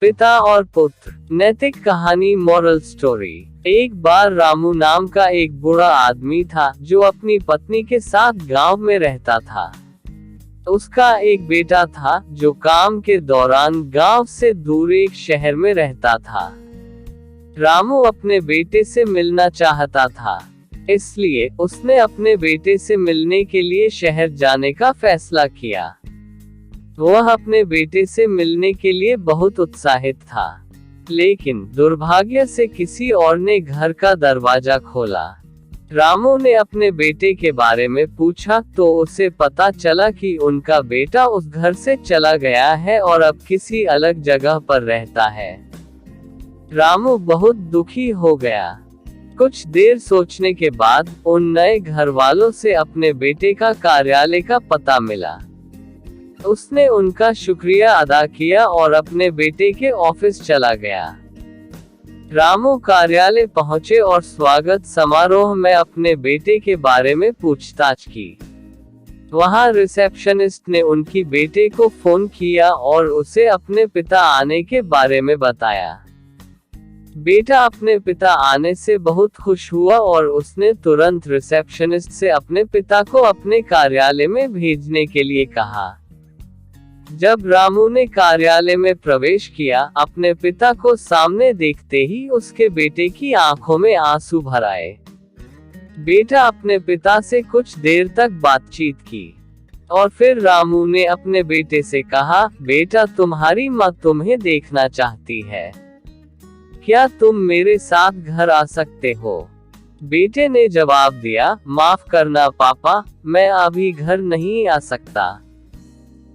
पिता और पुत्र, नैतिक कहानी मॉरल स्टोरी। एक बार रामू नाम का एक बूढ़ा आदमी था जो अपनी पत्नी के साथ गांव में रहता था। उसका एक बेटा था जो काम के दौरान गांव से दूर एक शहर में रहता था। रामू अपने बेटे से मिलना चाहता था, इसलिए उसने अपने बेटे से मिलने के लिए शहर जाने का फैसला किया। वह अपने बेटे से मिलने के लिए बहुत उत्साहित था, लेकिन दुर्भाग्य से किसी और ने घर का दरवाजा खोला। रामू ने अपने बेटे के बारे में पूछा तो उसे पता चला कि उनका बेटा उस घर से चला गया है और अब किसी अलग जगह पर रहता है। रामू बहुत दुखी हो गया। कुछ देर सोचने के बाद उन नए घर वालों से अपने बेटे का कार्यालय का पता मिला। उसने उनका शुक्रिया अदा किया और अपने बेटे के ऑफिस चला गया। रामू कार्यालय पहुंचे और स्वागत समारोह में अपने बेटे के बारे में पूछताछ की। वहां रिसेप्शनिस्ट ने उनकी बेटे को फोन किया और उसे अपने पिता आने के बारे में बताया। बेटा अपने पिता आने से बहुत खुश हुआ और उसने तुरंत रिसेप्शनिस्ट से अपने पिता को अपने कार्यालय में भेजने के लिए कहा। जब रामू ने कार्यालय में प्रवेश किया, अपने पिता को सामने देखते ही उसके बेटे की आंखों में आंसू भर आए। बेटा अपने पिता से कुछ देर तक बातचीत की और फिर रामू ने अपने बेटे से कहा, बेटा तुम्हारी माँ तुम्हें देखना चाहती है, क्या तुम मेरे साथ घर आ सकते हो? बेटे ने जवाब दिया, माफ करना पापा, मैं अभी घर नहीं आ सकता,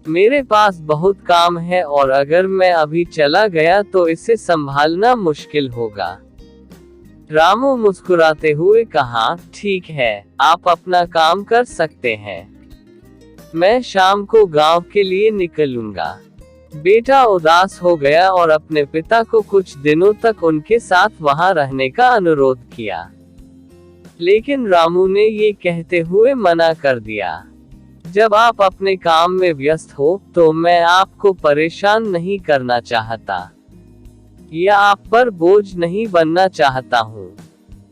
मेरे पास बहुत काम है और अगर मैं अभी चला गया तो इसे संभालना मुश्किल होगा। रामू मुस्कुराते हुए कहा, ठीक है, आप अपना काम कर सकते हैं, मैं शाम को गांव के लिए निकलूंगा। बेटा उदास हो गया और अपने पिता को कुछ दिनों तक उनके साथ वहां रहने का अनुरोध किया, लेकिन रामू ने ये कहते हुए मना कर दिया, जब आप अपने काम में व्यस्त हो तो मैं आपको परेशान नहीं करना चाहता या आप पर बोझ नहीं बनना चाहता हूँ।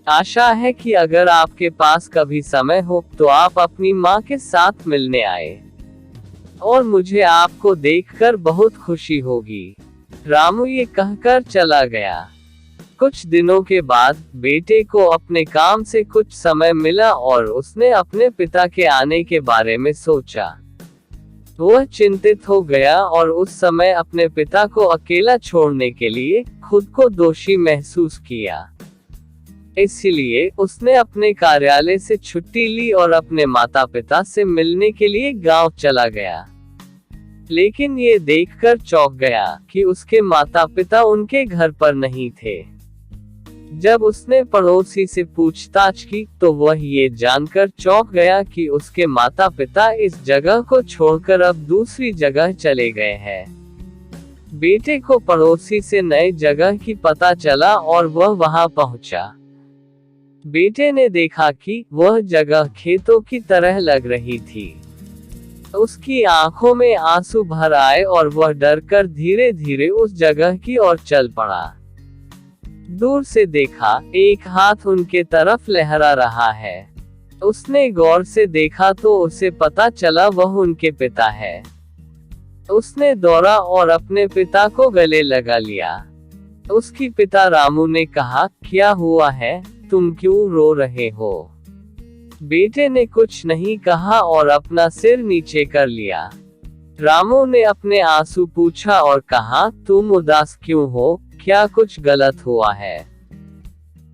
आशा है कि अगर आपके पास कभी समय हो तो आप अपनी माँ के साथ मिलने आए और मुझे आपको देखकर बहुत खुशी होगी। रामू ये कहकर चला गया। कुछ दिनों के बाद बेटे को अपने काम से कुछ समय मिला और उसने अपने पिता के आने के बारे में सोचा। वह चिंतित हो गया और उस समय अपने पिता को अकेला छोड़ने के लिए खुद को दोषी महसूस किया। इसलिए उसने अपने कार्यालय से छुट्टी ली और अपने माता पिता से मिलने के लिए गांव चला गया। लेकिन ये देखकर चौंक गया कि उसके माता पिता उनके घर पर नहीं थे। जब उसने पड़ोसी से पूछताछ की तो वह ये जानकर चौंक गया कि उसके माता पिता इस जगह को छोड़कर अब दूसरी जगह चले गए हैं। बेटे को पड़ोसी से नई जगह की पता चला और वह वहां पहुंचा। बेटे ने देखा कि वह जगह खेतों की तरह लग रही थी। उसकी आंखों में आंसू भर आए और वह डरकर धीरे धीरे उस जगह की ओर चल पड़ा। दूर से देखा, एक हाथ उनके तरफ लहरा रहा है। उसने गौर से देखा तो उसे पता चला वह उनके पिता है। उसने दौड़ा और अपने पिता को गले लगा लिया। उसकी पिता रामू ने कहा, क्या हुआ है, तुम क्यों रो रहे हो? बेटे ने कुछ नहीं कहा और अपना सिर नीचे कर लिया। रामू ने अपने आंसू पूछा और कहा, तुम उदास क्यों हो, क्या कुछ गलत हुआ है?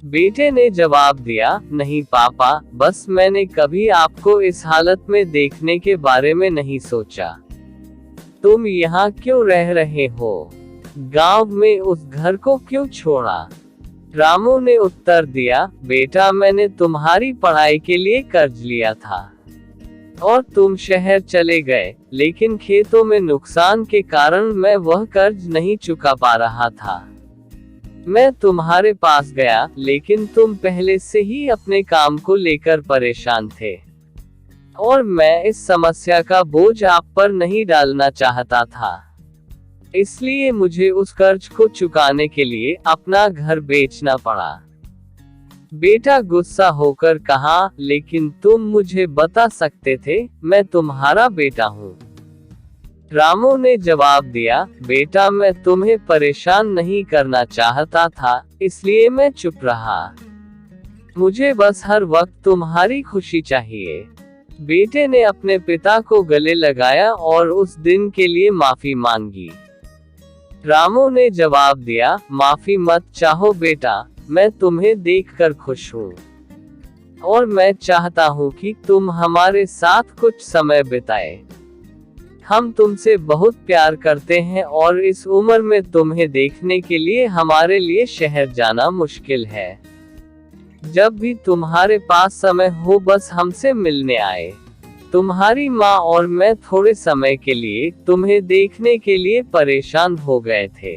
बेटे ने जवाब दिया, नहीं पापा, बस मैंने कभी आपको इस हालत में देखने के बारे में नहीं सोचा। तुम यहाँ क्यों रह रहे हो? गांव में उस घर को क्यों छोड़ा? रामू ने उत्तर दिया, बेटा मैंने तुम्हारी पढ़ाई के लिए कर्ज लिया था और तुम शहर चले गए, लेकिन खेतों में नुकसान के कारण मैं वह कर्ज नहीं चुका पा रहा था। मैं तुम्हारे पास गया, लेकिन तुम पहले से ही अपने काम को लेकर परेशान थे और मैं इस समस्या का बोझ आप पर नहीं डालना चाहता था। इसलिए मुझे उस कर्ज को चुकाने के लिए अपना घर बेचना पड़ा। बेटा गुस्सा होकर कहा, लेकिन तुम मुझे बता सकते थे, मैं तुम्हारा बेटा हूँ। रामू ने जवाब दिया, बेटा मैं तुम्हें परेशान नहीं करना चाहता था, इसलिए मैं चुप रहा। मुझे बस हर वक्त तुम्हारी खुशी चाहिए। बेटे ने अपने पिता को गले लगाया और उस दिन के लिए माफी मांगी। रामू ने जवाब दिया, माफी मत चाहो बेटा, मैं तुम्हें देखकर खुश हूँ और मैं चाहता हूँ कि तुम हमारे साथ कुछ समय बिताए। हम तुमसे बहुत प्यार करते हैं और इस उम्र में तुम्हें देखने के लिए हमारे लिए शहर जाना मुश्किल है। जब भी तुम्हारे पास समय हो बस हमसे मिलने आए। तुम्हारी माँ और मैं थोड़े समय के लिए तुम्हें देखने के लिए परेशान हो गए थे।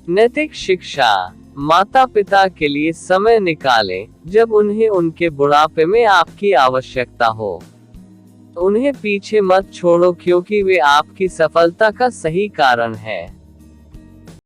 नैतिक शिक्षा, माता पिता के लिए समय निकालें जब उन्हें उनके बुढ़ापे में आपकी आवश्यकता हो। उन्हें पीछे मत छोड़ो क्योंकि वे आपकी सफलता का सही कारण है।